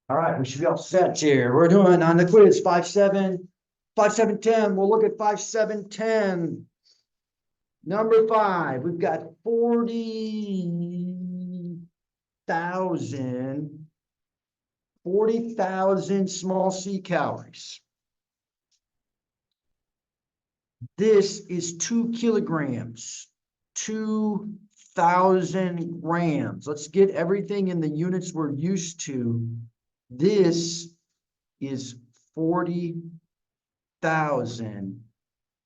All right, we should be all set here. We're doing on the quiz 5-7, 5-7-10. We'll look at 5-7-10. Number 5, we've got 40,000 small C calories. This is 2 kilograms, 2,000 grams. Let's get everything in the units we're used to. This is 40,000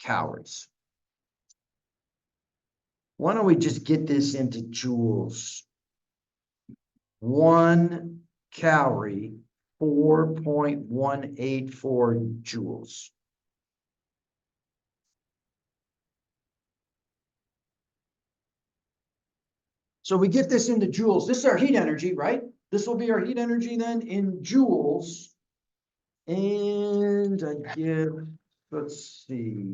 calories. Why don't we just get this into joules? 1 calorie, 4.184 joules. So we get this into joules. This is our heat energy, right? This will be our heat energy then in joules. And I give, let's see,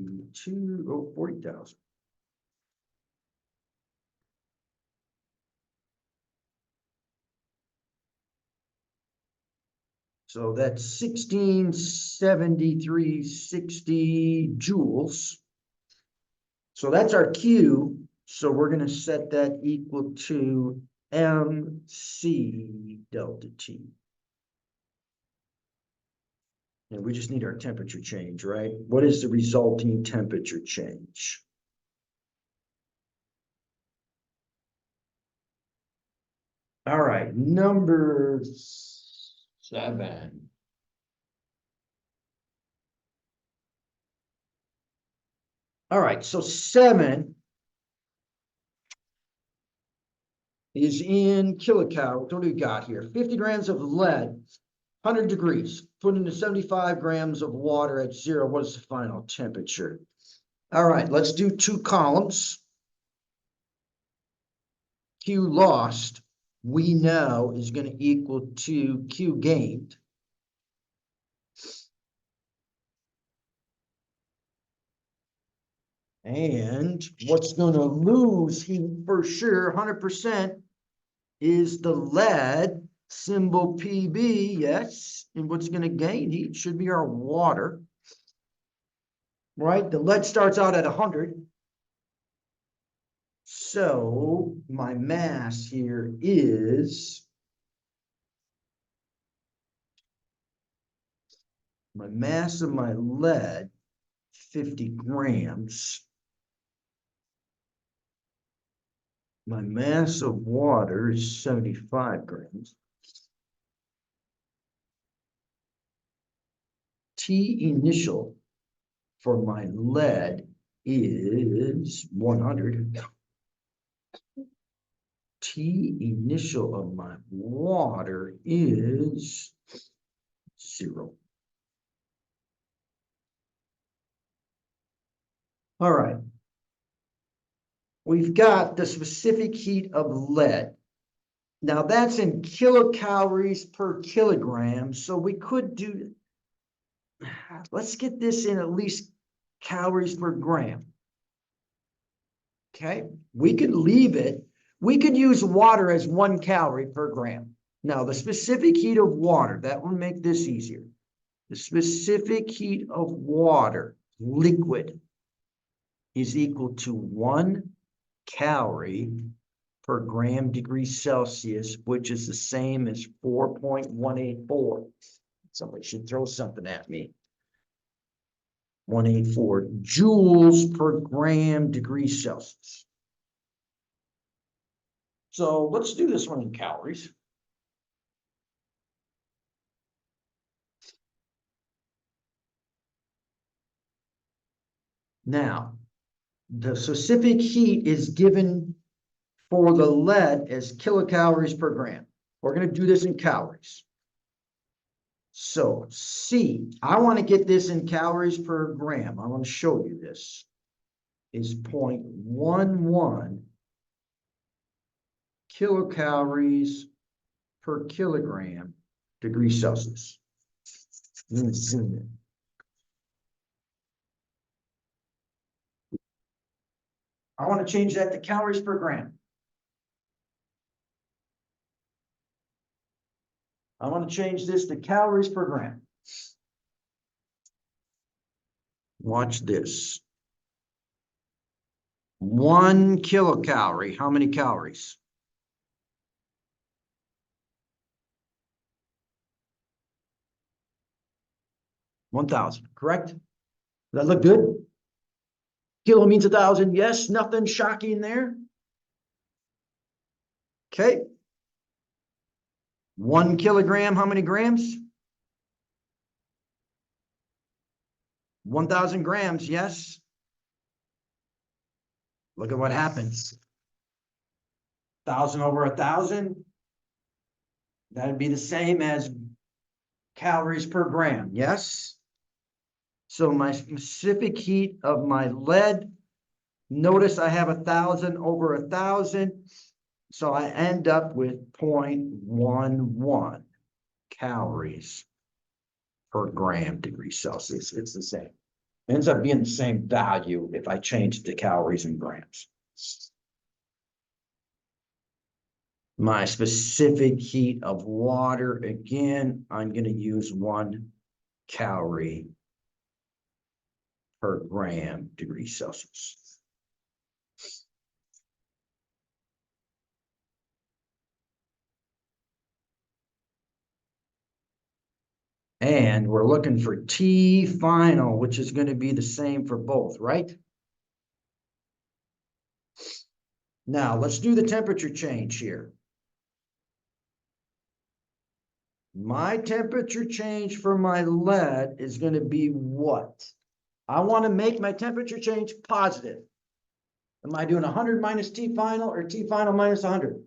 40,000. So that's 1673.60 joules. So that's our Q. So we're going to set that equal to MC delta T. And we just need our temperature change, right? What is the resulting temperature change? All right, number 7. All right, so 7 is in kilocalories. What do we got here? 50 grams of lead, 100 degrees. Put into 75 grams of water at 0. What is the final temperature? All right, let's do 2 columns. Q lost, we know, is going to equal to Q gained. And what's going to lose heat for sure, 100%, is the lead, symbol PB, yes. And what's going to gain heat should be our water, right? The lead starts out at 100. So my mass here is, my mass of my lead, 50 grams. My mass of water is 75 grams. T initial for my lead is 100. T initial of my water is 0. All right. We've got the specific heat of lead. Now that's in kilocalories per kilogram. So we could do, let's get this in at least calories per gram. Okay, we could leave it. We could use water as 1 calorie per gram. Now the specific heat of water, that will make this easier. The specific heat of water, liquid, is equal to 1 calorie per gram degree Celsius, which is the same as 4.184. Somebody should throw something at me. 184 joules per gram degree Celsius. So let's do this one in calories. Now, the specific heat is given for the lead as kilocalories per gram. We're going to do this in calories. So C, I want to get this in calories per gram. I want to show you this. Is 0.11 kilocalories per kilogram degrees Celsius. Let me zoom in. I want to change that to calories per gram. I want to change this to calories per gram. Watch this. 1 kilocalorie, how many calories? 1,000, correct? Does that look good? Kilo means 1,000. Yes, nothing shocking there. Okay. 1 kilogram, how many grams? 1,000 grams, yes. Look at what happens. 1,000 over 1,000. That'd be the same as calories per gram, yes? So my specific heat of my lead, notice I have 1,000 over 1,000. So I end up with 0.11 calories per gram degrees Celsius. It's the same. It ends up being the same value if I change it to calories and grams. My specific heat of water, again, I'm going to use 1 calorie per gram degrees Celsius. And we're looking for T final, which is going to be the same for both, right? Now, let's do the temperature change here. My temperature change for my lead is going to be what? I want to make my temperature change positive. Am I doing 100 minus T final or T final minus 100?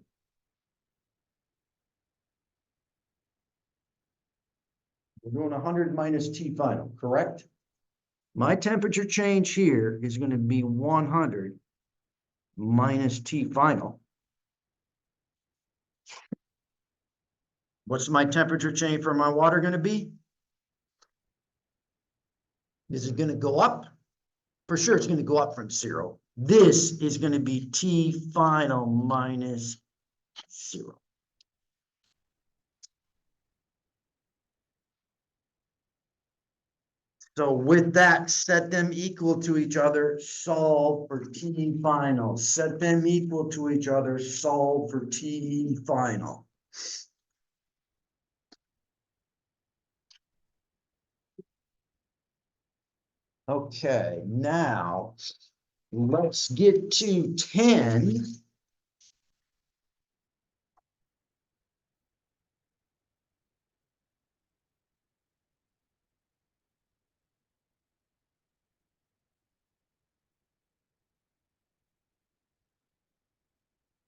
We're doing 100 minus T final, correct? My temperature change here is going to be 100 minus T final. What's my temperature change for my water going to be? Is it going to go up? For sure, it's going to go up from 0. This is going to be T final minus 0. So with that, set them equal to each other, solve for T final. Set them equal to each other, solve for T final. Okay, now let's get to 10.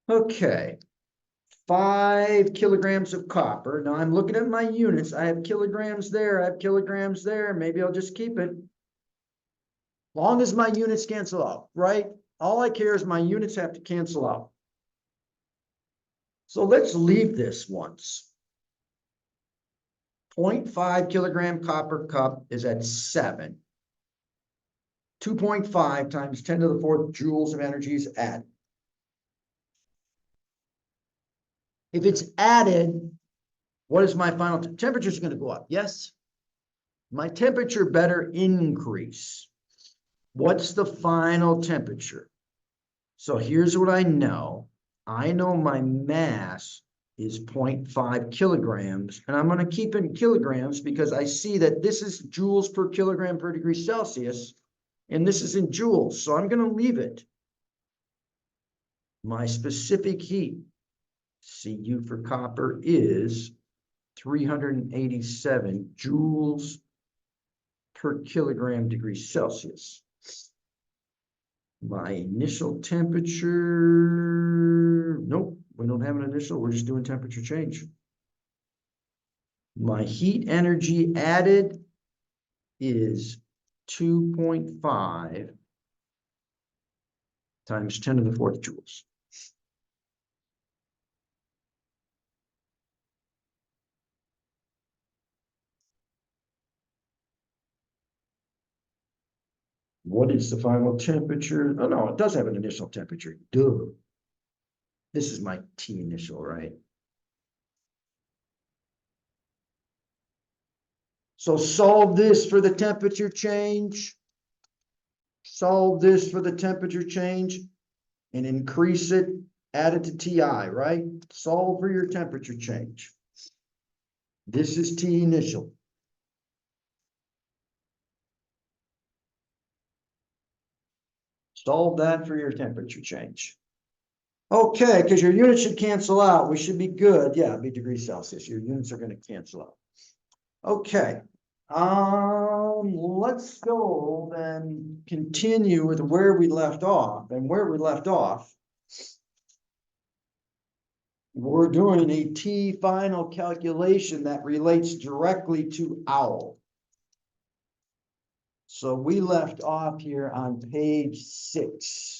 Okay, 5 kilograms of copper. Now I'm looking at my units. I have kilograms there. I have kilograms there. Maybe I'll just keep it. Long as my units cancel out, right? All I care is my units have to cancel out. So let's leave this once. 0.5 kilogram copper cup is at 7. 2.5 times 10 to the 4th joules of energy is added. If it's added, what is my final temperature is going to go up? Yes. My temperature better increase. What's the final temperature? So here's what I know. I know my mass is 0.5 kilograms, and I'm going to keep it in kilograms because I see that this is joules per kilogram per degree Celsius, and this is in joules, so I'm going to leave it. My specific heat, Cu for copper, is 387 joules per kilogram degrees Celsius. My initial temperature, nope, we don't have an initial, we're just doing temperature change. My heat energy added is 2.5 times 10 to the 4th joules. What is the final temperature? Oh, no, it does have an initial temperature. Duh. This is my T initial, right? So solve this for the temperature change. Solve this for the temperature change and increase it, add it to TI, right? Solve for your temperature change. This is T initial. Solve that for your temperature change. Okay, because your units should cancel out. We should be good. Yeah, it'd be degrees Celsius. Your units are going to cancel out. Okay. Let's go then continue with where we left off. And where we left off, we're doing a T final calculation that relates directly to OWL. So we left off here on page 6.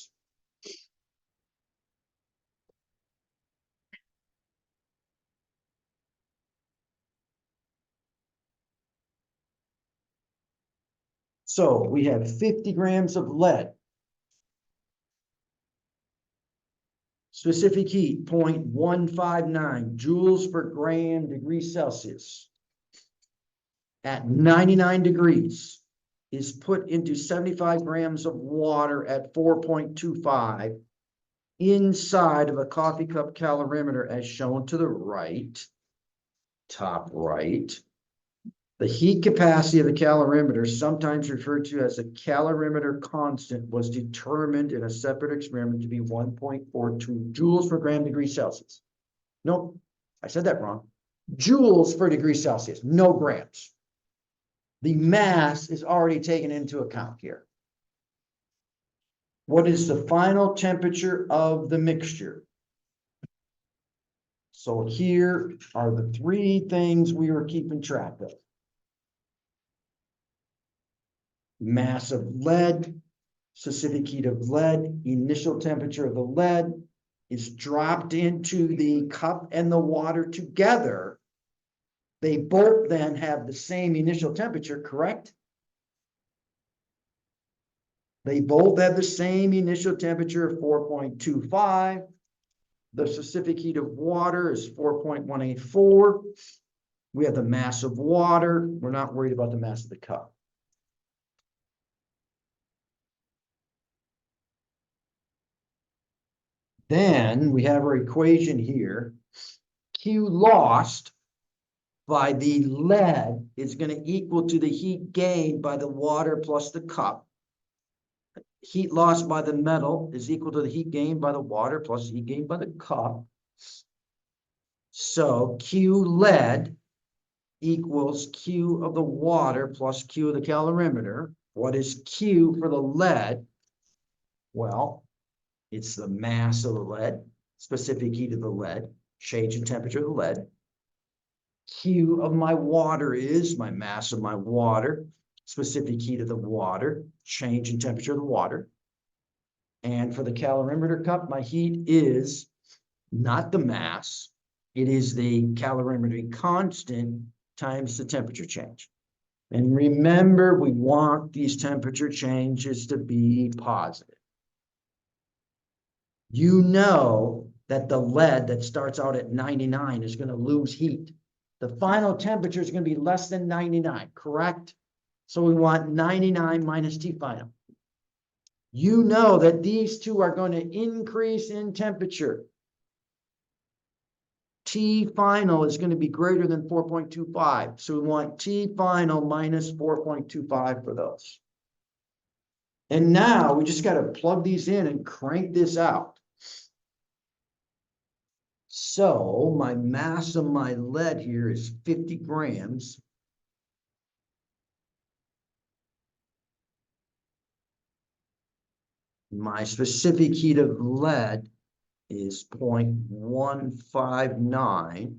So we have 50 grams of lead. Specific heat, 0.159 joules per gram degrees Celsius. At 99 degrees is put into 75 grams of water at 4.25 inside of a coffee cup calorimeter as shown to the right, top right. The heat capacity of the calorimeter, sometimes referred to as a calorimeter constant, was determined in a separate experiment to be 1.42 joules per gram degree Celsius. Nope, I said that wrong. Joules per degree Celsius, no grams. The mass is already taken into account here. What is the final temperature of the mixture? So here are the 3 things we were keeping track of. Mass of lead, specific heat of lead, initial temperature of the lead is dropped into the cup and the water together. They both then have the same initial temperature, correct? They both have the same initial temperature of 4.25. The specific heat of water is 4.184. We have the mass of water. We're not worried about the mass of the cup. Then we have our equation here. Q lost by the lead is going to equal to the heat gained by the water plus the cup. Heat lost by the metal is equal to the heat gained by the water plus heat gained by the cup. So Q lead equals Q of the water plus Q of the calorimeter. What is Q for the lead? Well, it's the mass of the lead, specific heat of the lead, change in temperature of the lead. Q of my water is my mass of my water, specific heat of the water, change in temperature of the water. And for the calorimeter cup, my heat is not the mass, it is the calorimeter constant times the temperature change. And remember, we want these temperature changes to be positive. You know that the lead that starts out at 99 is going to lose heat. The final temperature is going to be less than 99, correct? So we want 99 minus T final. You know that these two are going to increase in temperature. T final is going to be greater than 4.25. So we want T final minus 4.25 for those. And now we just got to plug these in and crank this out. So my mass of my lead here is 50 grams. My specific heat of lead is 0.159.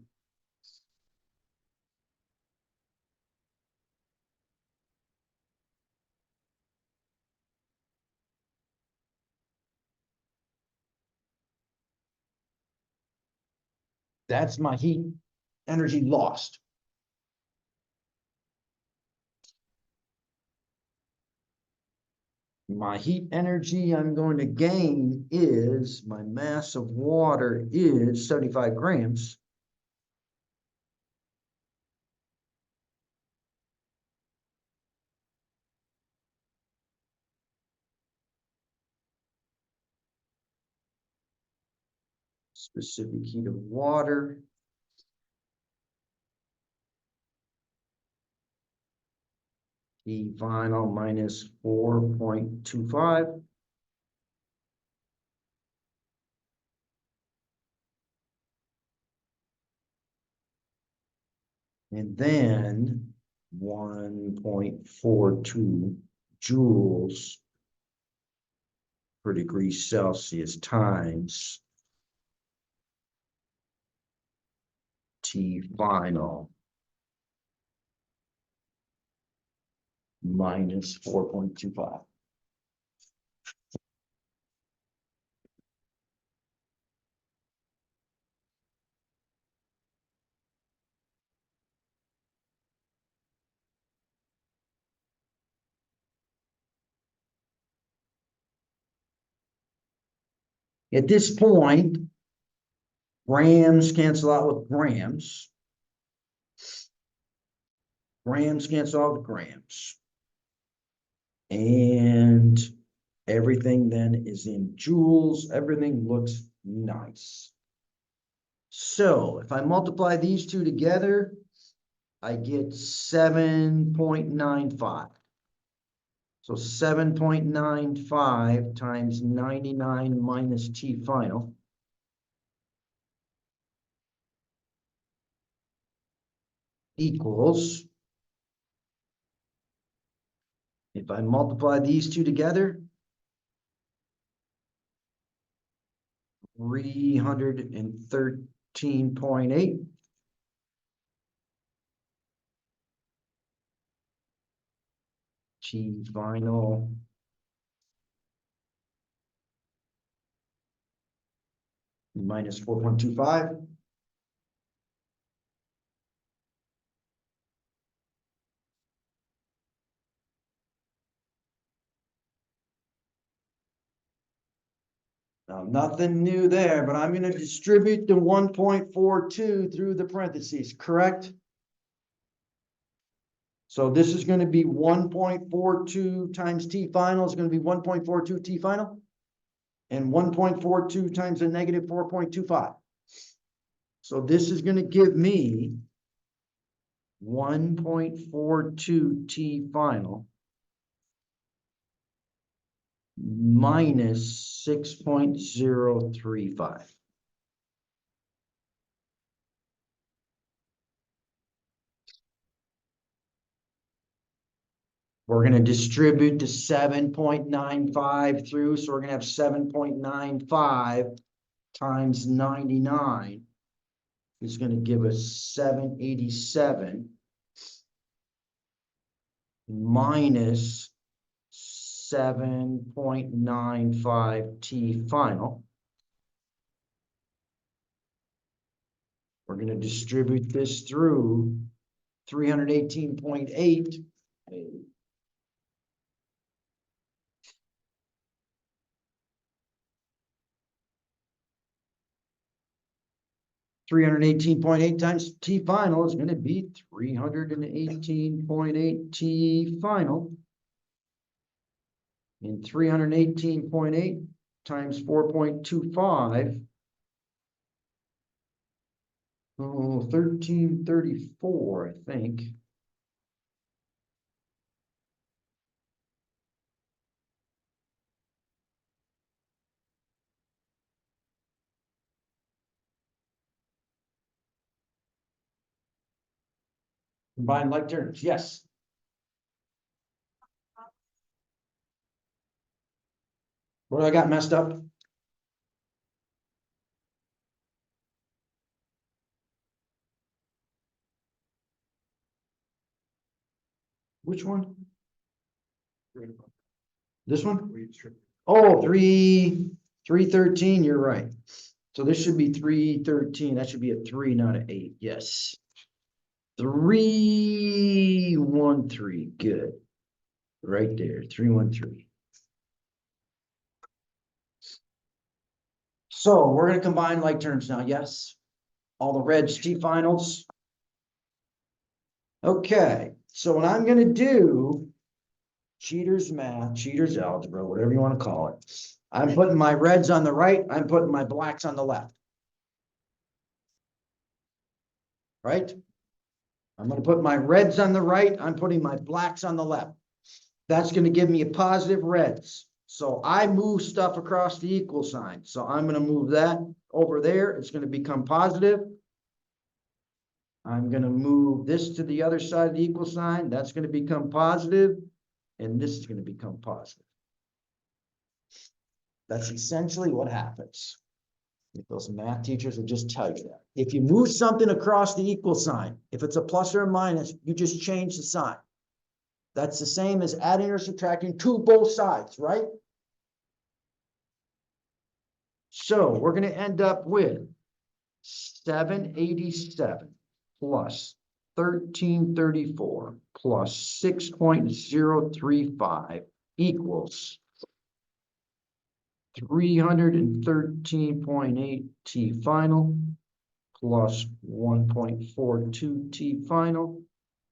That's my heat energy lost. My heat energy I'm going to gain is, my mass of water is 75 grams. specific heat of water. T final minus 4.25. And then 1.42 joules per degree Celsius times T final minus 4.25. At this point, grams cancel out with grams. Grams cancel out with grams. And everything then is in joules. Everything looks nice. So if I multiply these two together, I get 7.95. So 7.95 times 99 minus T final equals, if I multiply these two together, 313.8. T final minus 4.25. Now, nothing new there, but I'm going to distribute the 1.42 through the parentheses, correct? So this is going to be 1.42 times T final is going to be 1.42 T final. And 1.42 times a negative 4.25. So this is going to give me 1.42 T final minus 6.035. We're going to distribute the 7.95 through, so we're going to have 7.95 times 99 is going to give us 787 minus 7.95 T final. We're going to distribute this through 318.8. 318.8 times T final is going to be 318.8 T final. And 318.8 times 4.25. Oh, 1334, I think. Combine like terms, yes. What do I got messed up? Which one? This one? Oh, 313, you're right. So this should be 313. That should be a 3, not an 8. Yes. 313. Good. Right there. 313. So we're going to combine like terms now. Yes. All the reds, T finals. Okay. So what I'm going to do, cheaters math, cheaters algebra, whatever you want to call it. I'm putting my reds on the right. I'm putting my blacks on the left. right? I'm going to put my reds on the right. I'm putting my blacks on the left. That's going to give me a positive reds. So I move stuff across the equal sign. So I'm going to move that over there. It's going to become positive. I'm going to move this to the other side of the equal sign. That's going to become positive, and this is going to become positive. That's essentially what happens. If those math teachers would just tell you that. If you move something across the equal sign, if it's a plus or a minus, you just change the sign. That's the same as adding or subtracting to both sides, right? So we're going to end up with 787 plus 1334 plus 6.035 equals 313.8 T final plus 1.42 T final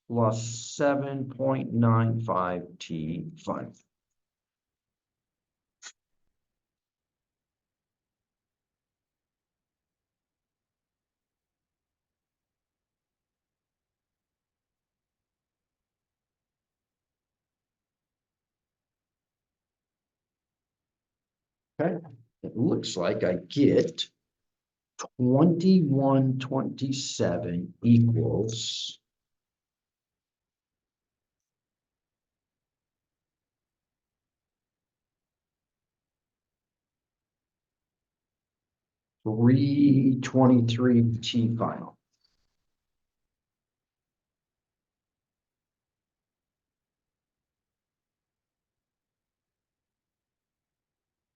plus 7.95 T final. Okay, it looks like I get 2127 equals 323 T final.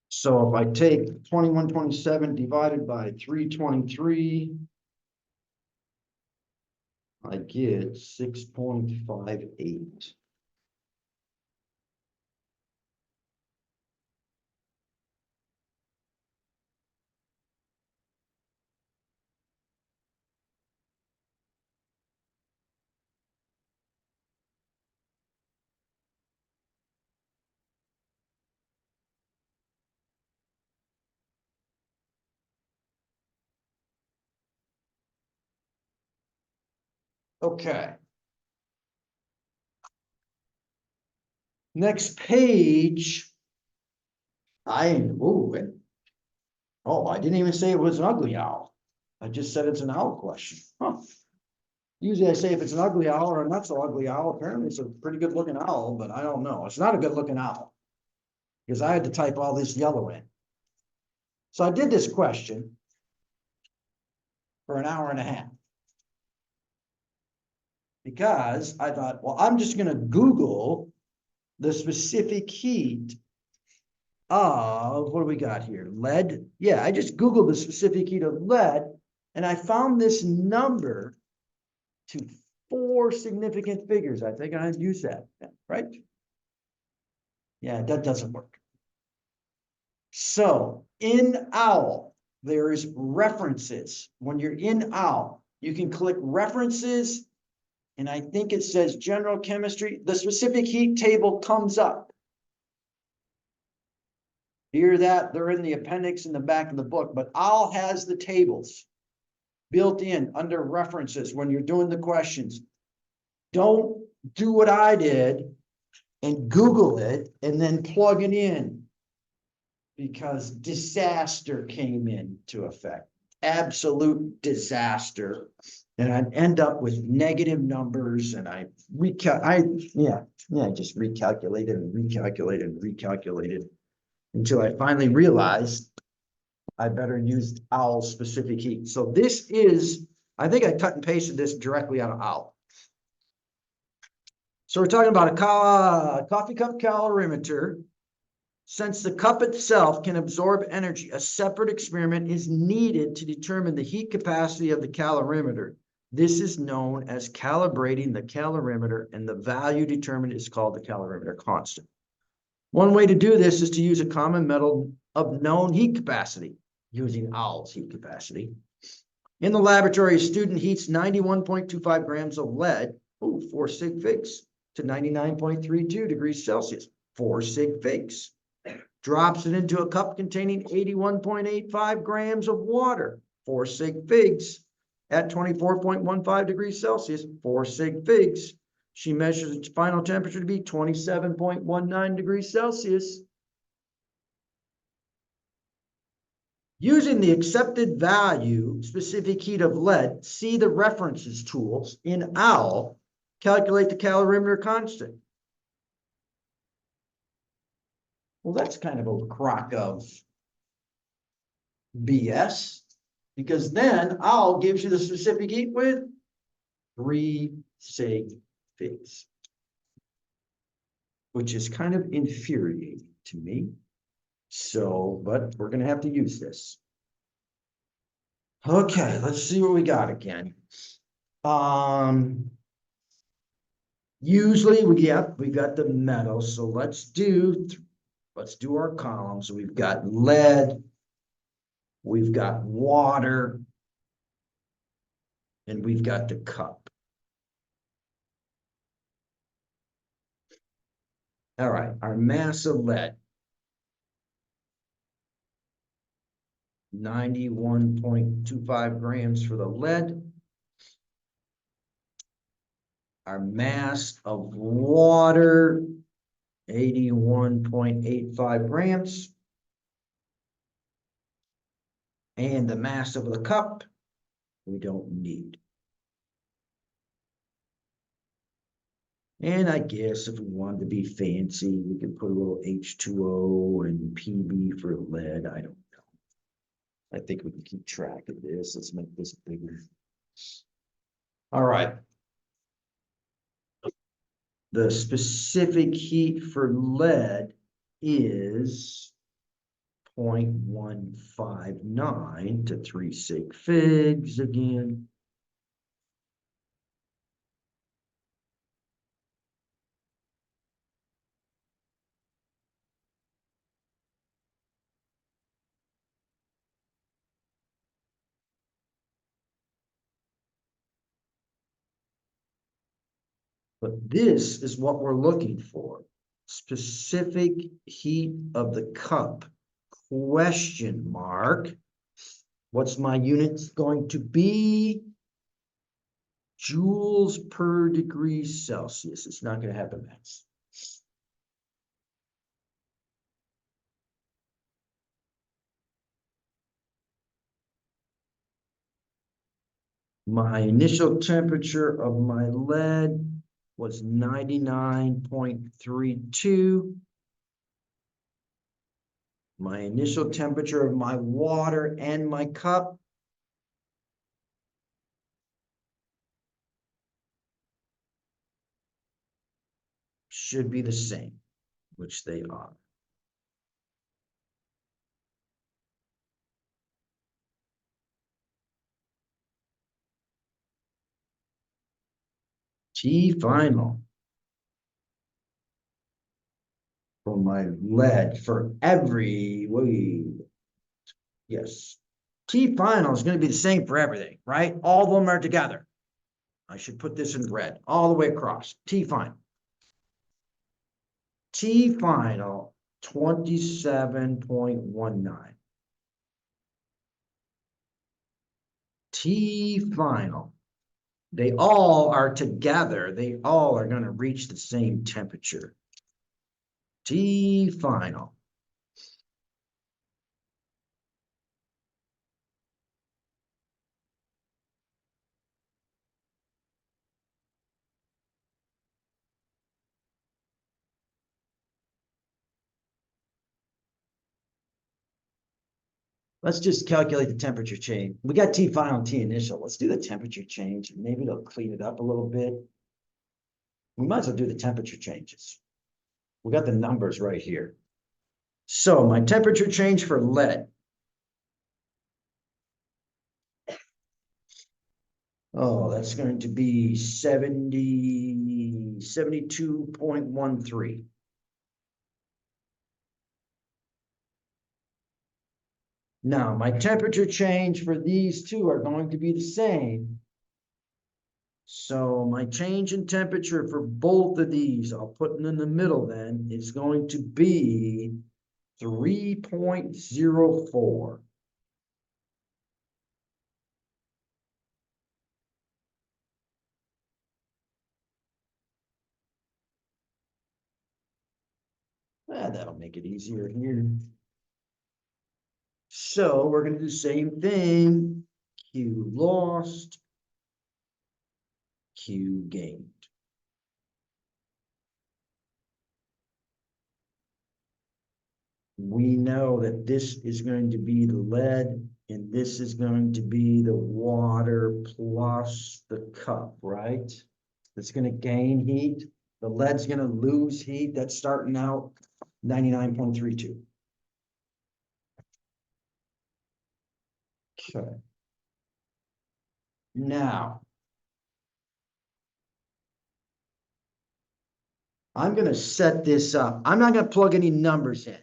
So if I take 2127 divided by 323, I get 6.58. Okay. Next page. I didn't even say it was an ugly owl. I just said it's an owl question. Huh. Usually I say if it's an ugly owl or a not so ugly owl, apparently it's a pretty good looking owl, but I don't know. It's not a good looking owl because I had to type all this yellow in. So I did this question for an hour and a half because I thought, well, I'm just going to Google the specific heat of, what do we got here? Lead. Yeah, I just Googled the specific heat of lead and I found this number to 4 significant figures. I think I'd use that, right? Yeah, that doesn't work. So in OWL, there is references. When you're in OWL, you can click references, and I think it says general chemistry. The specific heat table comes up. Hear that? They're in the appendix in the back of the book, but OWL has the tables built in under references when you're doing the questions. Don't do what I did and Google it and then plug it in, because disaster came into effect. Absolute disaster. And I'd end up with negative numbers, and I just recalculated and recalculated and recalculated until I finally realized I better use OWL specific heat. So this is, I think I cut and pasted this directly out of OWL. So we're talking about a coffee cup calorimeter. Since the cup itself can absorb energy, a separate experiment is needed to determine the heat capacity of the calorimeter. This is known as calibrating the calorimeter, and the value determined is called the calorimeter constant. One way to do this is to use a common method of known heat capacity, using OWL's heat capacity. In the laboratory, a student heats 91.25 grams of lead, 4 sig figs, to 99.32 degrees Celsius, 4 sig figs. Drops it into a cup containing 81.85 grams of water, 4 sig figs. at 24.15 degrees Celsius, 4 sig figs. She measures its final temperature to be 27.19 degrees Celsius. Using the accepted value, specific heat of lead, see the references tools in OWL, calculate the calorimeter constant. Well, that's kind of a crock of BS, because then OWL gives you the specific heat with 3 sig figs, which is kind of infuriating to me. So, but we're going to have to use this. Okay, let's see what we got again. Usually we got the metal, so let's do our columns. We've got lead, we've got water, and we've got the cup. All right, our mass of lead, 91.25 grams for the lead. Our mass of water, 81.85 grams. And the mass of the cup, we don't need. And I guess if we wanted to be fancy, we could put a little H2O and PB for lead. I don't know. I think we can keep track of this. Let's make this bigger. All right. The specific heat for lead is 0.159 to 3 sig figs again. But this is what we're looking for. Specific heat of the cup, question mark. What's my units going to be? Joules per degree Celsius. It's not going to have a mass. My initial temperature of my lead was 99.32. My initial temperature of my water and my cup should be the same, which they are. T final for my lead for every week. Yes. T final is going to be the same for everything, right? All of them are together. I should put this in red all the way across. T final. T final 27.19. T final. They all are together. They all are going to reach the same temperature. T final. Let's just calculate the temperature change. We got T final and T initial. Let's do the temperature change. Maybe it'll clean it up a little bit. We might as well do the temperature changes. We got the numbers right here. So my temperature change for lead. Oh, that's going to be 72.13. Now, my temperature change for these two are going to be the same. So my change in temperature for both of these, I'll put them in the middle then, is going to be 3.04. That'll make it easier here. So we're going to do the same thing. Q lost, Q gained. We know that this is going to be the lead, and this is going to be the water plus the cup, right? It's going to gain heat. The lead's going to lose heat. That's starting out 99.32. Okay. Now, I'm going to set this up. I'm not going to plug any numbers in.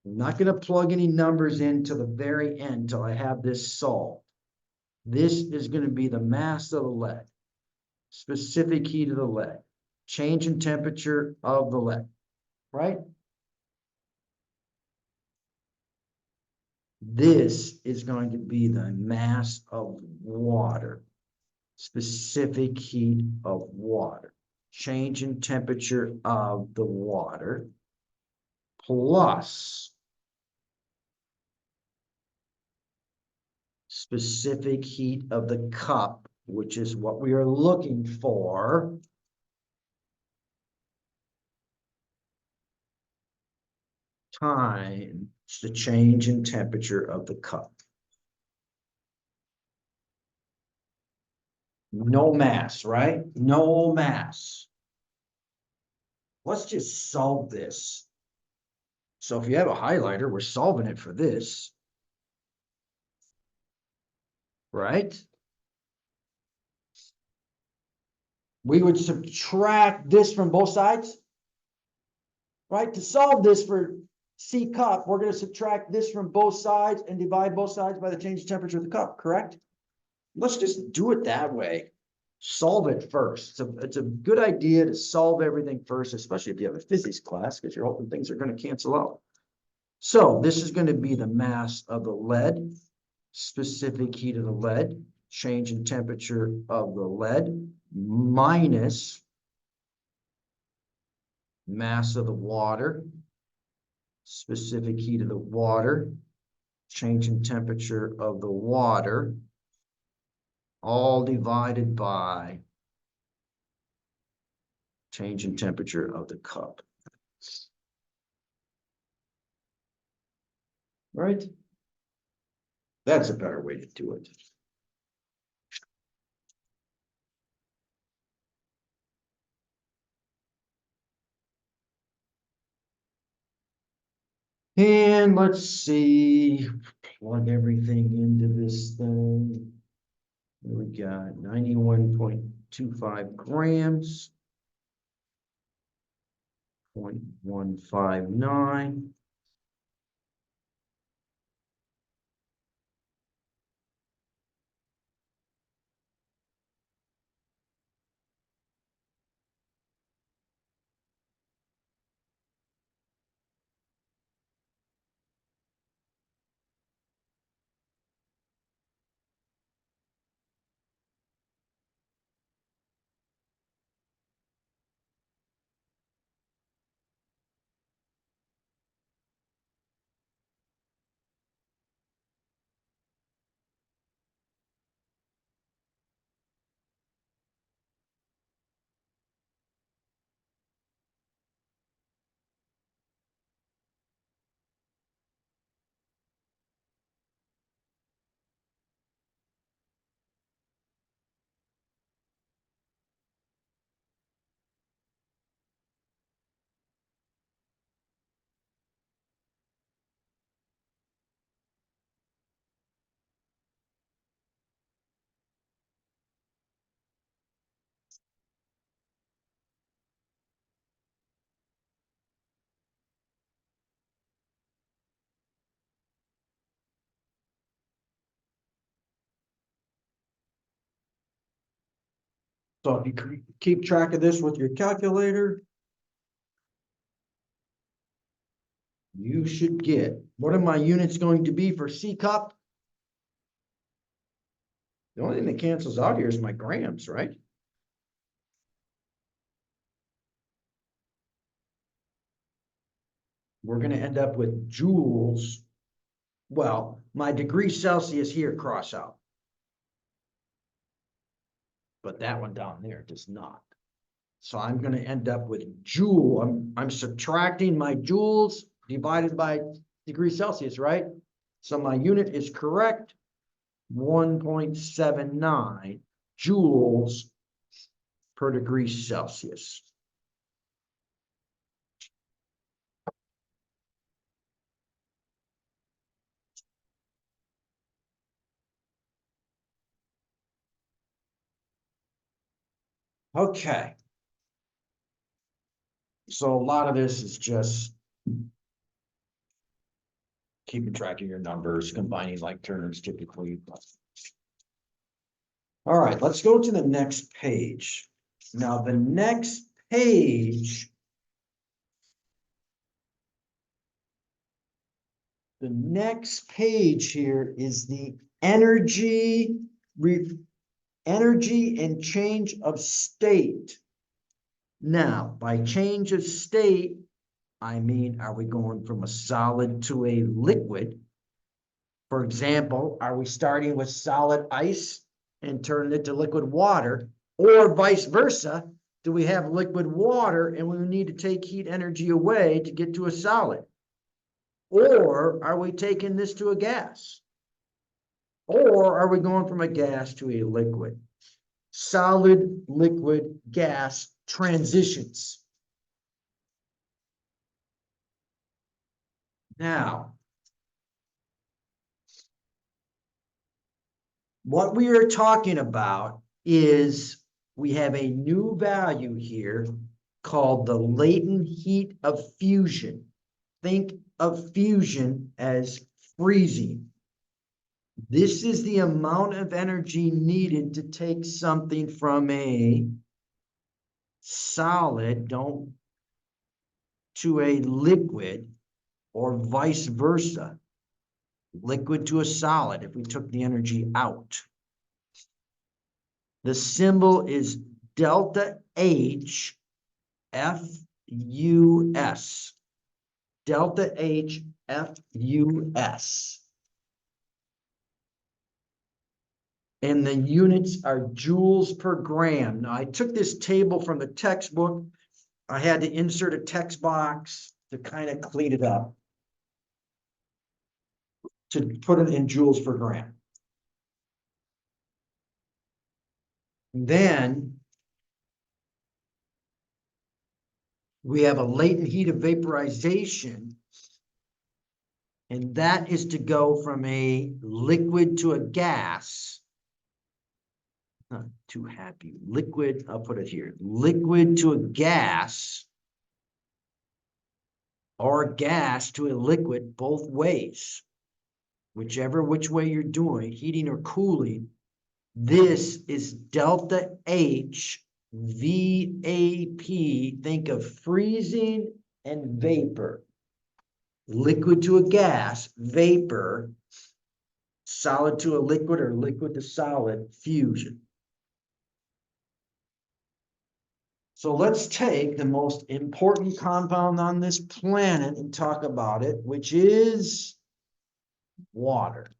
I'm not going to plug any numbers in till the very end, till I have this solved. This is going to be the mass of the lead, specific heat of the lead, change in temperature of the lead, right? This is going to be the mass of water, specific heat of water, change in temperature of the water, plus specific heat of the cup, which is what we are looking for, times the change in temperature of the cup. No mass, right? No mass. Let's just solve this. So if you have a highlighter, we're solving it for this, right? We would subtract this from both sides, right? To solve this for C cup, we're going to subtract this from both sides and divide both sides by the change in temperature of the cup, correct? Let's just do it that way. Solve it first. It's a good idea to solve everything first, especially if you have a physics class, because you're hoping things are going to cancel out. So this is going to be the mass of the lead, specific heat of the lead, change in temperature of the lead, minus mass of the water, specific heat of the water, change in temperature of the water, all divided by change in temperature of the cup. Right? That's a better way to do it. And let's see, plug everything into this thing. We got 91.25 grams, 0.159. So if you keep track of this with your calculator, you should get, what are my units going to be for C cup? The only thing that cancels out here is my grams, right? we're going to end up with joules. Well, my degrees Celsius here cross out. But that one down there does not. So I'm going to end up with joule. I'm subtracting my joules divided by degrees Celsius, right? So my unit is correct. 1.79 joules per degree Celsius. Okay. So a lot of this is just keeping track of your numbers, combining like terms typically. All right, let's go to the next page. Now, the next page, here is the energy and change of state. Now, by change of state, I mean, are we going from a solid to a liquid? For example, are we starting with solid ice and turning it to liquid water, or vice versa? Do we have liquid water and we need to take heat energy away to get to a solid? Or are we taking this to a gas? Or are we going from a gas to a liquid? Solid, liquid, gas transitions. Now, what we are talking about is we have a new value here called the latent heat of fusion. Think of fusion as freezing. This is the amount of energy needed to take something from a solid to a liquid, or vice versa. Liquid to a solid if we took the energy out. The symbol is delta H FUS. Delta H FUS. And the units are joules per gram. Now, I took this table from the textbook. I had to insert a text box to kind of clean it up, to put it in joules per gram. Then we have a latent heat of vaporization, and that is to go from a liquid to a gas. Not too happy. Liquid, I'll put it here. Liquid to a gas, or gas to a liquid, both ways. Which way you're doing, heating or cooling. This is delta H VAP. Think of freezing and vapor. Liquid to a gas, vapor. Solid to a liquid, or liquid to solid, fusion. So let's take the most important compound on this planet and talk about it, which is water.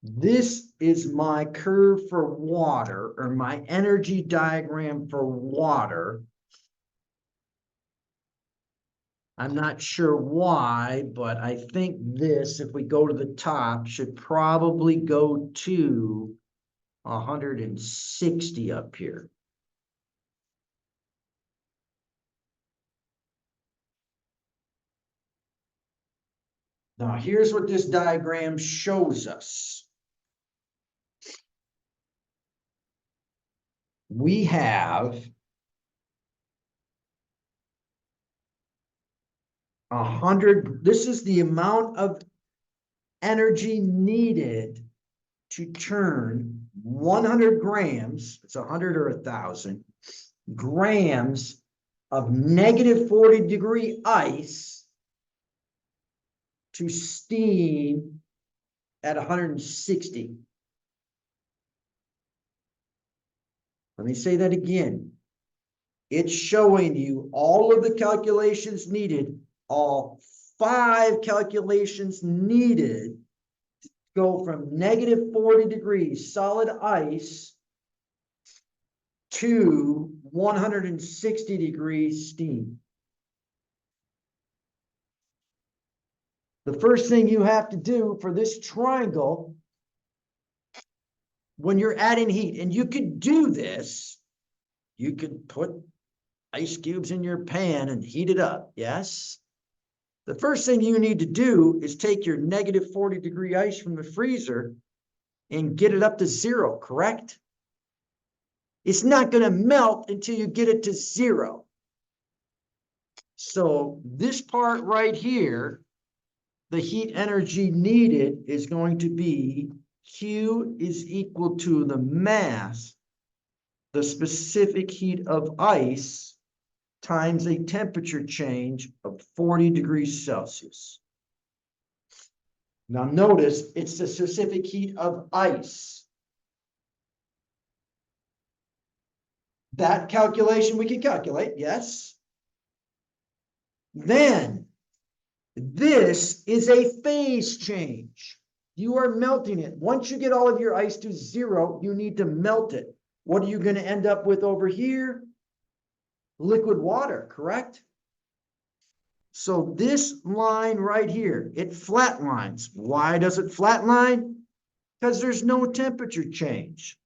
This is my curve for water, or my energy diagram for water. I'm not sure why, but I think this, if we go to the top, should probably go to 160 up here. Now, here's what this diagram shows us. We have 100. This is the amount of energy needed to turn 100 grams, it's 100 or 1,000 grams of negative 40-degree ice to steam at 160. Let me say that again. It's showing you all of the calculations needed, all 5 calculations needed to go from negative 40 degrees solid ice to 160 degrees steam. The first thing you have to do for this triangle, when you're adding heat, and you could do this, you could put ice cubes in your pan and heat it up, yes? The first thing you need to do is take your negative 40 degree ice from the freezer and get it up to 0, correct? It's not going to melt until you get it to 0. So this part right here, the heat energy needed is going to be Q is equal to the mass, the specific heat of ice, times a temperature change of 40 degrees Celsius. Now notice it's the specific heat of ice. That calculation we can calculate, yes. Then this is a phase change. You are melting it. Once you get all of your ice to 0, you need to melt it. What are you going to end up with over here? Liquid water, correct? So this line right here, it flatlines. Why does it flatline? Because there's no temperature change.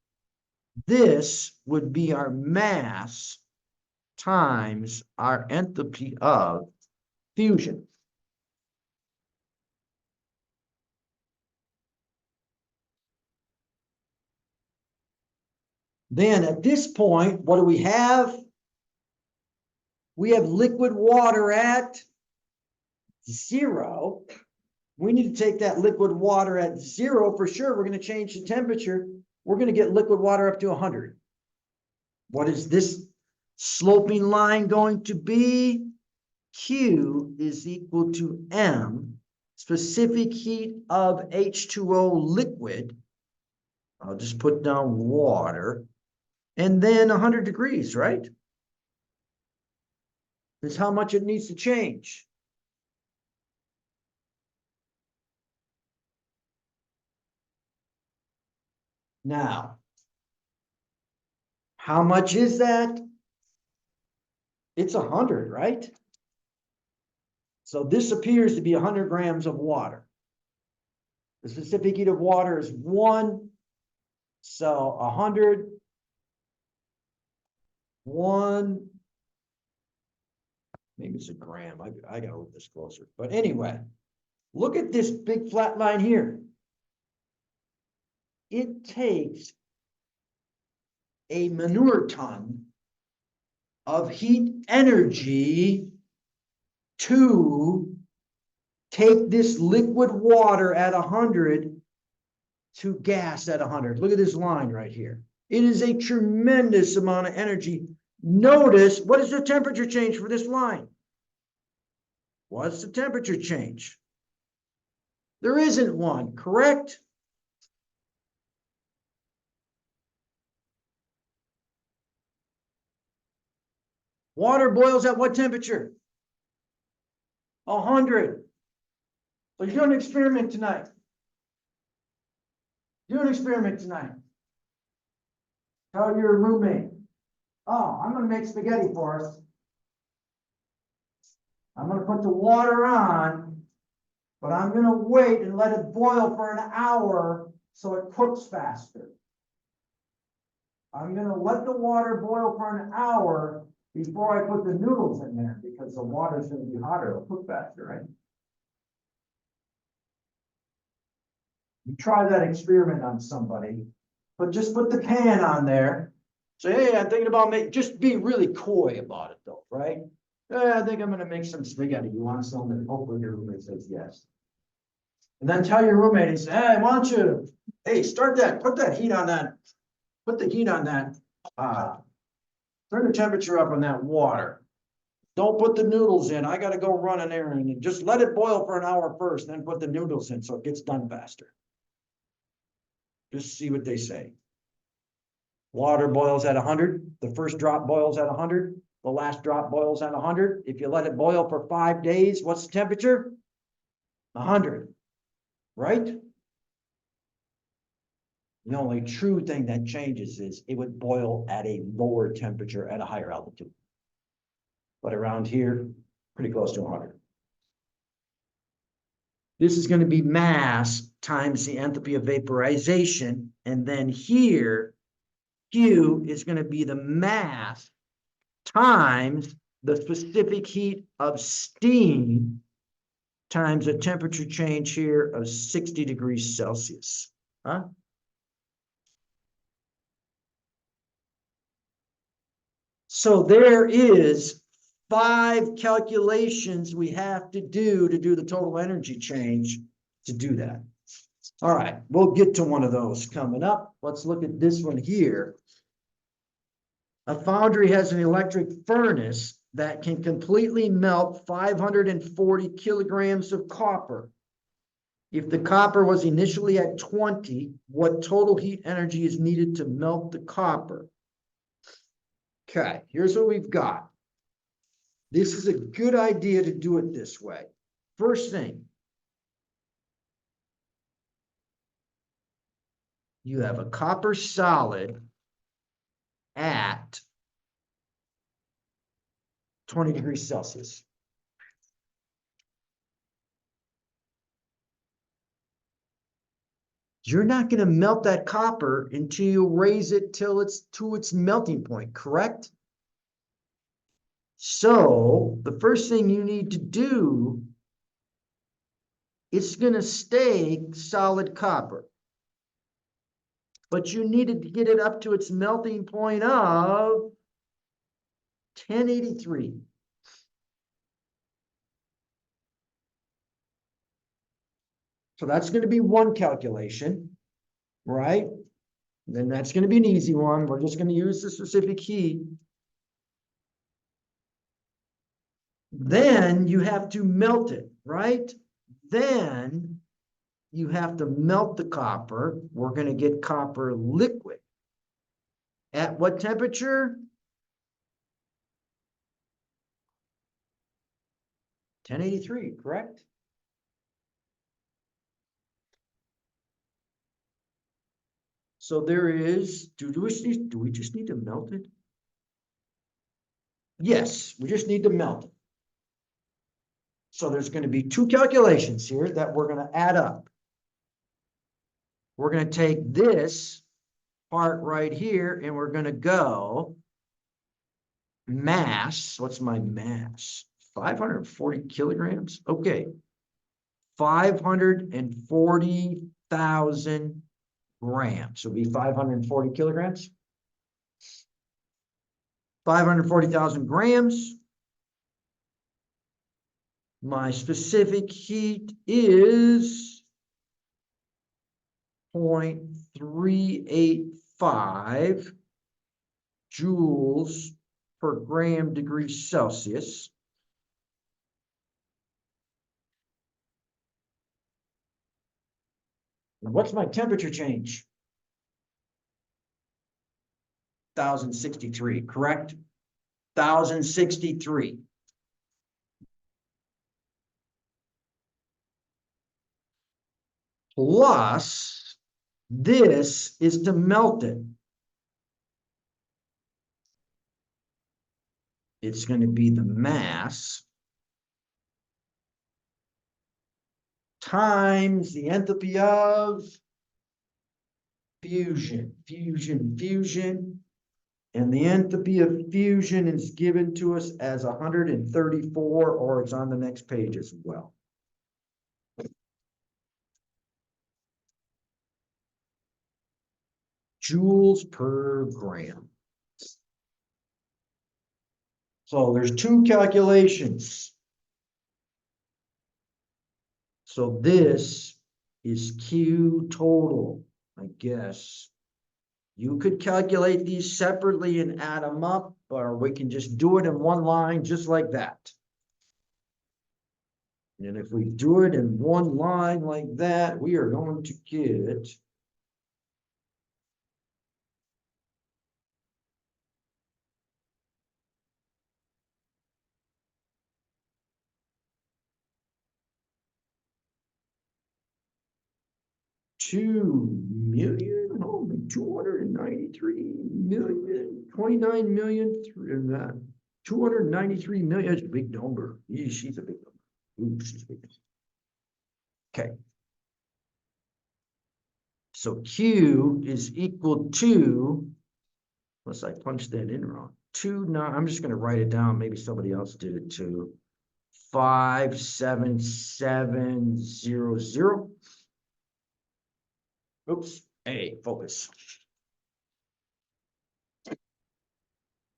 This would be our mass times our enthalpy of fusion. Then at this point, what do we have? We have liquid water at 0. We need to take that liquid water at 0 for sure. We're going to change the temperature. We're going to get liquid water up to 100. What is this sloping line going to be? Q is equal to M, specific heat of H2O liquid. I'll just put down water. And then 100 degrees, right? That's how much it needs to change. Now, how much is that? It's 100, right? So this appears to be 100 grams of water. The specific heat of water is 1. So 100, 1, maybe it's a gram. I gotta look this closer. But anyway, look at this big flat line here. It takes a manure ton of heat energy to take this liquid water at 100 to gas at 100. Look at this line right here. It is a tremendous amount of energy. Notice, what is the temperature change for this line? What's the temperature change? There isn't one, correct? Water boils at what temperature? 100. So you're doing an experiment tonight. Do an experiment tonight. Tell your roommate, oh, I'm going to make spaghetti for us. I'm going to put the water on, but I'm going to wait and let it boil for an hour so it cooks faster. I'm going to let the water boil for an hour before I put the noodles in there because the water is going to be hotter. It'll cook faster, right? You try that experiment on somebody, but just put the pan on there. Say, hey, I'm thinking about making, just be really coy about it though, right? I think I'm going to make some spaghetti. You want some? And hopefully your roommate says yes. And then tell your roommate and say, hey, why don't you, hey, start that, put that heat on that, put the heat on that, turn the temperature up on that water. Don't put the noodles in. I got to go run an errand and just let it boil for an hour first, then put the noodles in so it gets done faster. Just see what they say. Water boils at 100. The first drop boils at 100. The last drop boils at 100. If you let it boil for 5 days, what's the temperature? 100, right? The only true thing that changes is it would boil at a lower temperature at a higher altitude. But around here, pretty close to 100. This is going to be mass times the enthalpy of vaporization. And then here, Q is going to be the mass times the specific heat of steam times a temperature change here of 60 degrees Celsius. Huh? So there is 5 calculations we have to do the total energy change to do that. All right, we'll get to one of those coming up. Let's look at this one here. A foundry has an electric furnace that can completely melt 540 kilograms of copper. If the copper was initially at 20, what total heat energy is needed to melt the copper? Okay, here's what we've got. This is a good idea to do it this way. First thing, you have a copper solid at 20 degrees Celsius. You're not going to melt that copper until you raise it till it's to its melting point, correct? So the first thing you need to do, it's going to stay solid copper. But you needed to get it up to its melting point of 1083. So that's going to be one calculation, right? Then that's going to be an easy one. We're just going to use the specific heat. Then you have to melt it, right? Then you have to melt the copper. We're going to get copper liquid. At what temperature? 1083, correct? So there is, do we just need to melt it? Yes, we just need to melt it. So there's going to be 2 calculations here that we're going to add up. We're going to take this part right here and we're going to go mass. What's my mass? 540 kilograms. Okay. 540,000 grams. So it'll be 540 kilograms. 540,000 grams. My specific heat is 0.385 joules per gram degree Celsius. And what's my temperature change? 1063, correct? 1063. Plus, this is to melt it. It's going to be the mass times the enthalpy of fusion. And the enthalpy of fusion is given to us as 134, or it's on the next page as well. Joules per gram. So there's 2 calculations. So this is Q total, I guess. You could calculate these separately and add them up, or we can just do it in one line just like that. And if we do it in one line like that, we are going to get 2 million, oh, 293 million, 29 million, 293 million. That's a big number. She's a big number. Ooh, she's a big number. Okay. So Q is equal to, unless I punched that in wrong, 9, I'm just going to write it down. Maybe somebody else did it too. 57700. Oops. Hey, focus.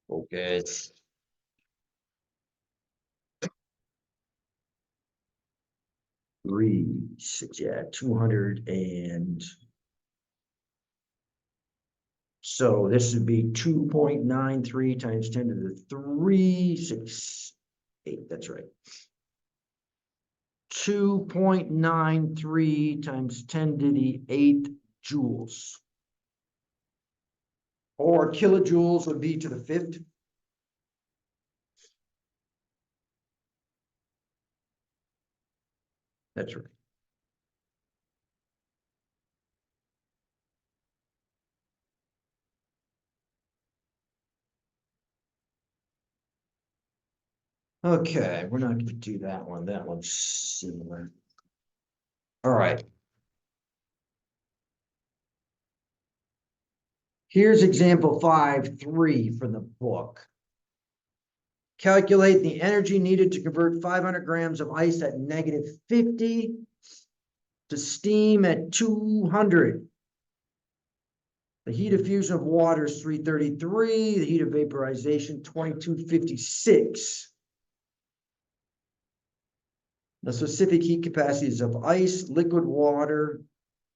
Focus. Three, six, yeah, 200 and so this would be 2.93 times 10 to the 368. That's right. 2.93 times 10 to the 8th joules. Or kilojoules would be to the 5th. That's right. Okay, we're not going to do that one. That one's similar. All right. Here's example 5.3 from the book. Calculate the energy needed to convert 500 grams of ice at -50 to steam at 200. The heat of fusion of water is 333. The heat of vaporization, 2256. The specific heat capacities of ice, liquid water,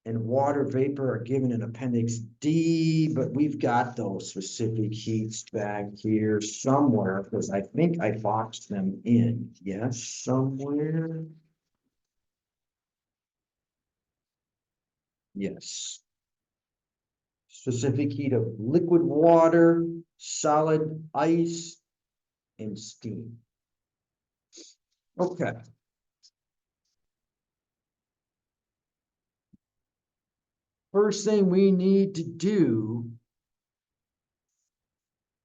and water vapor are given in Appendix D, but we've got those specific heats back here somewhere because I think I boxed them in. Yes, somewhere. Yes. Specific heat of liquid water, solid ice, and steam. Okay. First thing we need to do,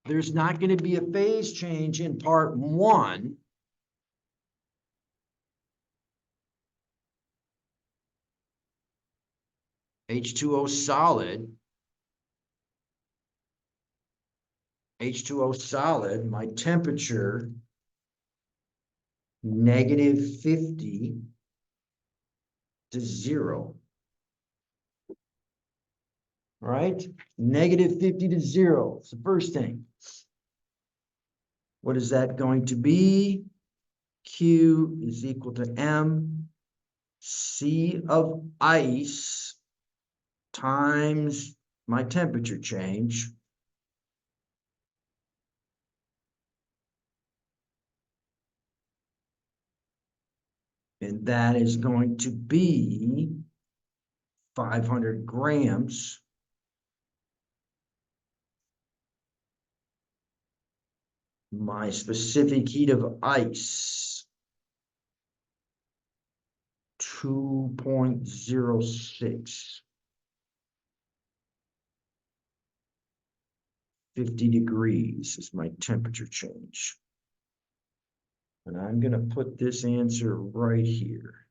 there's not going to be a phase change in part 1. H2O solid. H2O solid, my temperature, -50 to 0. All right, -50 to 0. It's the first thing. What is that going to be? Q is equal to M C of ice times my temperature change. And that is going to be 500 grams. My specific heat of ice, 2.06. 50 degrees is my temperature change. And I'm going to put this answer right here.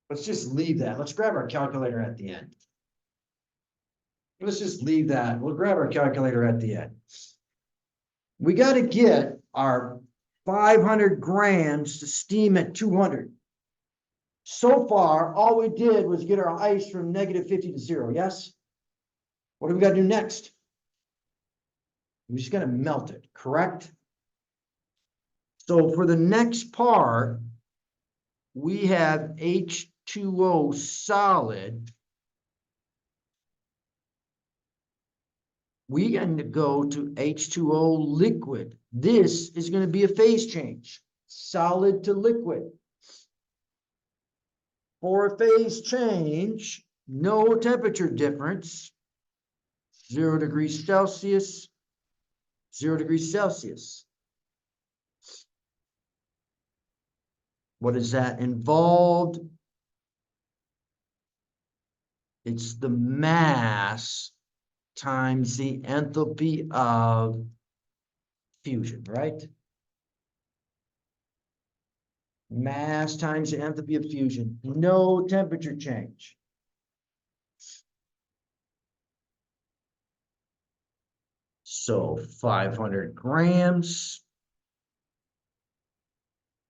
Let's just leave that. Let's grab our calculator at the end. Let's just leave that. We'll grab our calculator at the end. We got to get our 500 grams to steam at 200. So far, all we did was get our ice from -50 to 0. Yes? What do we got to do next? We're just going to melt it, correct? So for the next part, we have H2O solid. We got to go to H2O liquid. This is going to be a phase change, solid to liquid. For a phase change, no temperature difference. 0 degrees Celsius, 0 degrees Celsius. What is that involved? It's the mass times the enthalpy of fusion, right? Mass times the enthalpy of fusion. No temperature change. So 500 grams.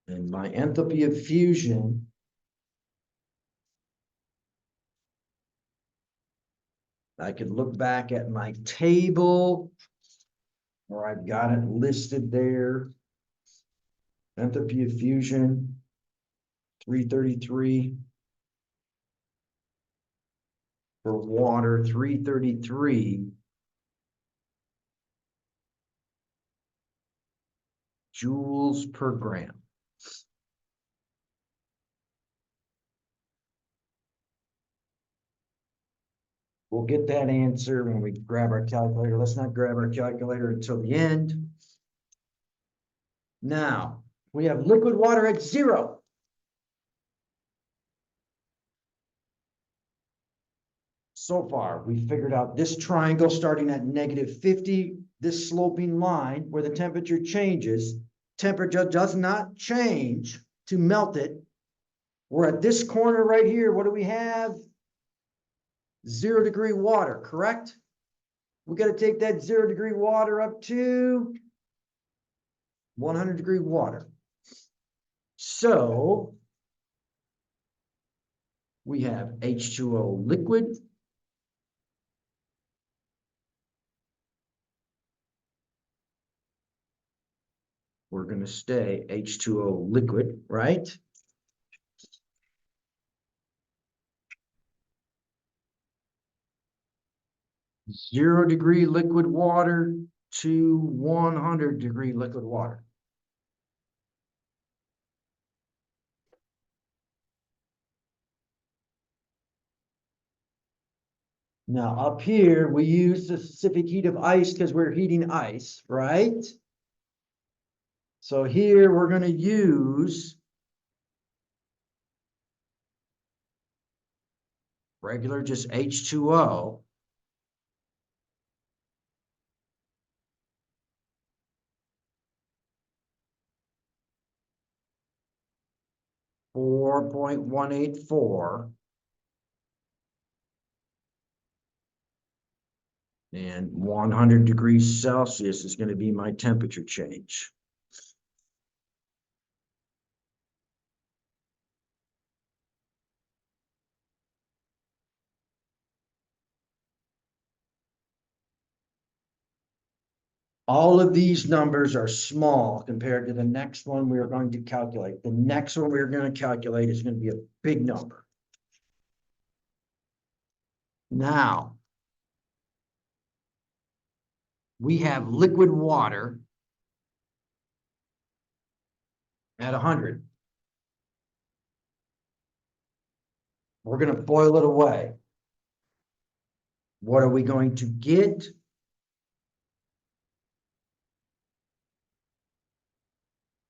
And my enthalpy of fusion I could look back at my table where I've got it listed there. Enthalpy of fusion, 333. For water, 333 joules per gram. We'll get that answer when we grab our calculator. Let's not grab our calculator until the end. Now, we have liquid water at 0. So far, we figured out this triangle starting at -50, this sloping line where the temperature changes. Temperature does not change to melt it. We're at this corner right here. What do we have? 0 degree water, correct? We got to take that 0 degree water up to 100 degree water. So we have H2O liquid. We're going to stay H2O liquid, right? Zero degree liquid water to 100 degree liquid water. Now up here, we use the specific heat of ice because we're heating ice, right? So here we're going to use regular, just H2O. .184 and 100 degrees Celsius is going to be my temperature change. All of these numbers are small compared to the next one we are going to calculate. The next one we're going to calculate is going to be a big number. Now, we have liquid water at 100. We're going to boil it away. What are we going to get?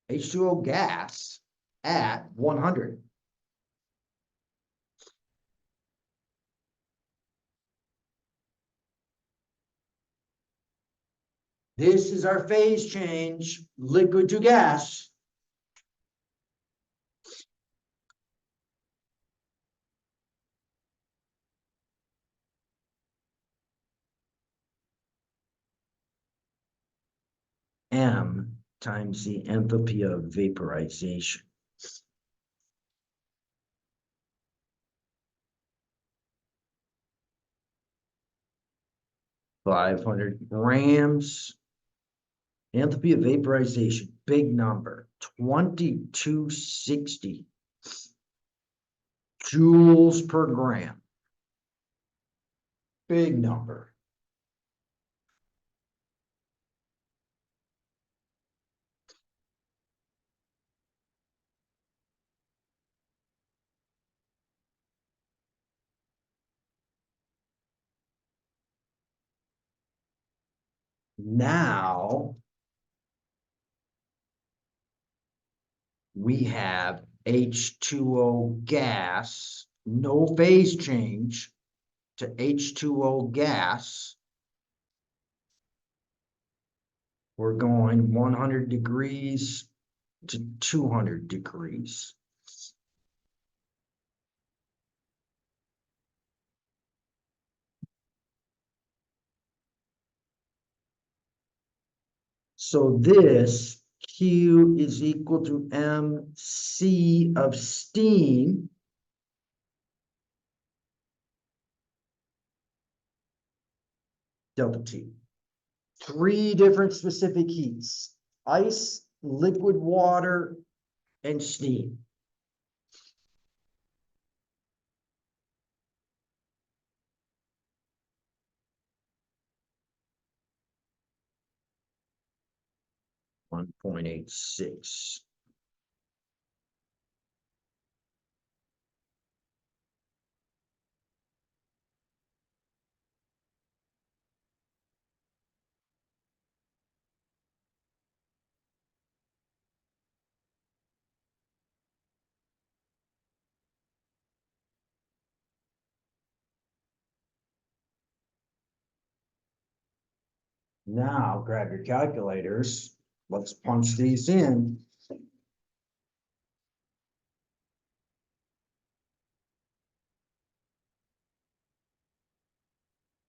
H2O gas at 100. This is our phase change, liquid to gas. M times the enthalpy of vaporization. .500 grams. Enthalpy of vaporization, big number, 2260 joules per gram. Big number. Now we have H2O gas, no phase change to H2O gas. We're going 100 degrees to 200 degrees. So this Q is equal to MC of steam delta T. Three different specific heats: ice, liquid water, and steam. $1.86. Now grab your calculators. Let's punch these in.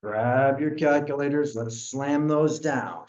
Grab your calculators. Let's slam those down.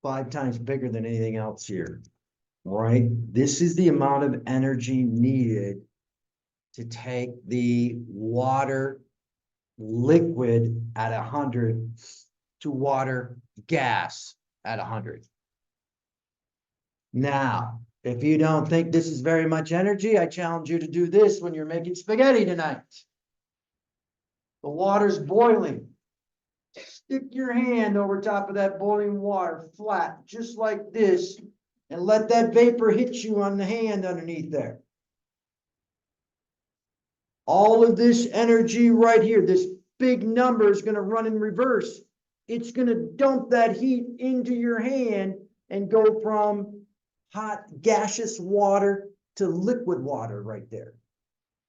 Five times bigger than anything else here, right? This is the amount of energy needed to take the water liquid at 100 to water gas at 100. Now, if you don't think this is very much energy, I challenge you to do this when you're making spaghetti tonight. The water's boiling. Stick your hand over top of that boiling water flat, just like this, and let that vapor hit you on the hand underneath there. All of this energy right here, this big number is going to run in reverse. It's going to dump that heat into your hand and go from hot gaseous water to liquid water right there.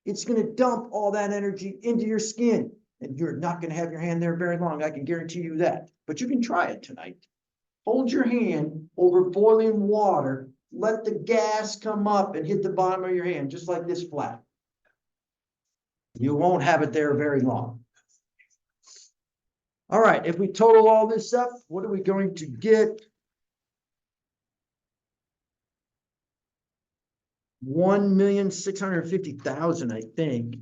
It's going to dump all that energy into your skin, and you're not going to have your hand there very long. I can guarantee you that, but you can try it tonight. Hold your hand over boiling water, let the gas come up and hit the bottom of your hand, just like this flat. You won't have it there very long. All right, if we total all this up, what are we going to get? 1,650,000, I think.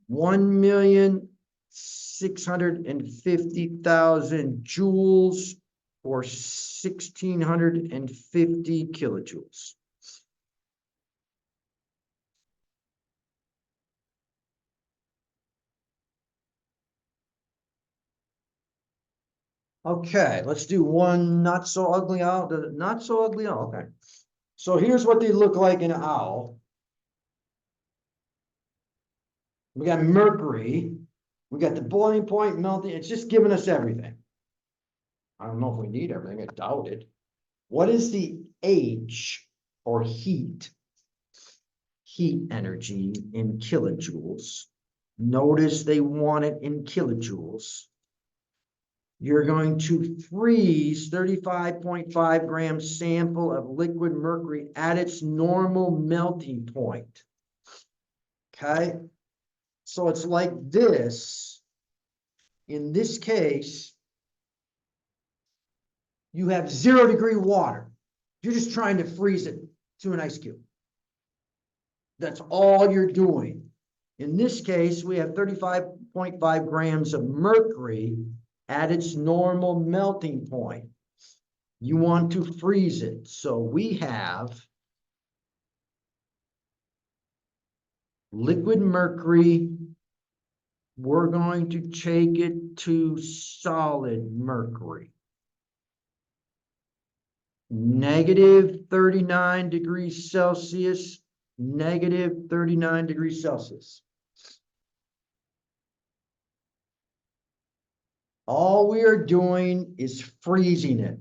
1,650,000 joules, or 1,650 kilojoules. Okay, let's do one not so ugly owl. Not so ugly owl. Okay. So here's what they look like in an owl. We got mercury. We got the boiling point, melting. It's just giving us everything. I don't know if we need everything. I doubt it. What is the H or heat? Heat energy in kilojoules. Notice they want it in kilojoules. You're going to freeze 35.5 gram sample of liquid mercury at its normal melting point. Okay, so it's like this. In this case, you have 0-degree water. You're just trying to freeze it to an ice cube. That's all you're doing. In this case, we have 35.5 grams of mercury at its normal melting point. You want to freeze it. So we have liquid mercury. We're going to take it to solid mercury. Negative 39 degrees Celsius, negative 39 degrees Celsius. All we are doing is freezing it.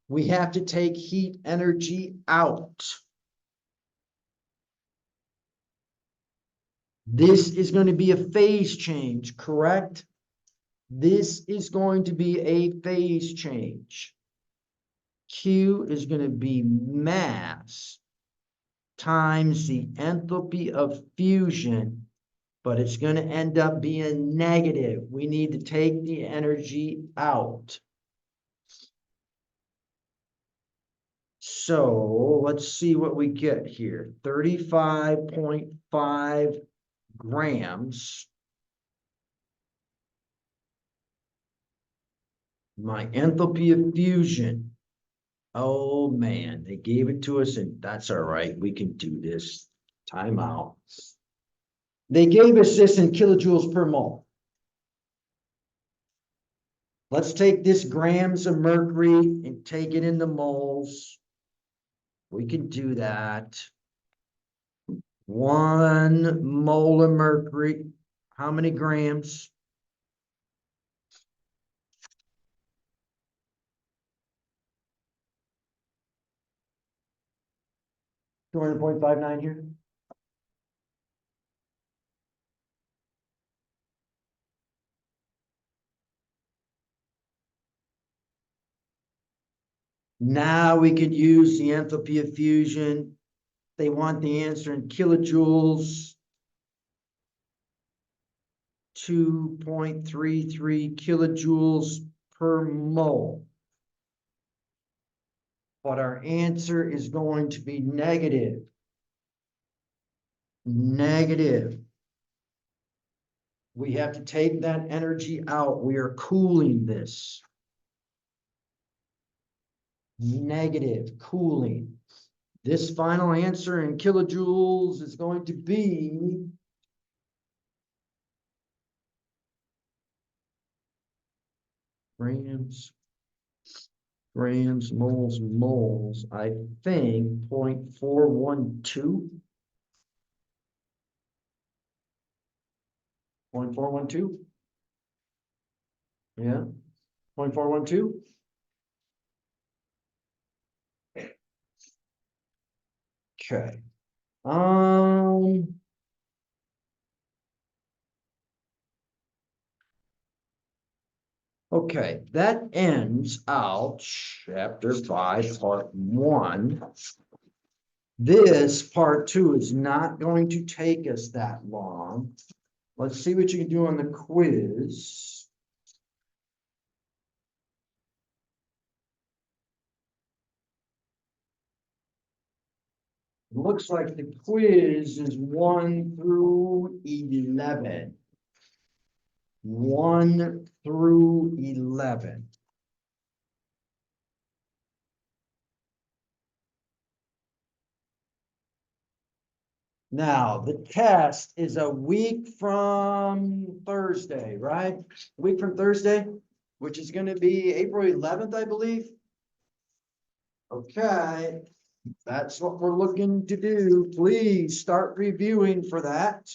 We have to take heat energy out. This is going to be a phase change, correct? This is going to be a phase change. Q is going to be mass times the enthalpy of fusion, but it's going to end up being negative. We need to take the energy out. So let's see what we get here. 35.5 grams. My enthalpy of fusion. Oh man, they gave it to us, and that's all right. We can do this. Time out. They gave us this in kilojoules per mole. Let's take this grams of mercury and take it into moles. We can do that. 1 mole of mercury. How many grams? $200.59 here. Now we could use the enthalpy of fusion. They want the answer in kilojoules. 2.33 kilojoules per mole. But our answer is going to be negative. Negative. We have to take that energy out. We are cooling this. Negative cooling. This final answer in kilojoules is going to be grams, moles, I think 0.412. 0.412? Yeah, 0.412. Okay. Okay, that ends out chapter 5, part 1. This part 2 is not going to take us that long. Let's see what you can do on the quiz. Looks like the quiz is 1 through 11. 1 through 11. Now, the test is a week from Thursday, right? A week from Thursday? which is going to be April 11th, I believe. Okay, that's what we're looking to do. Please start reviewing for that.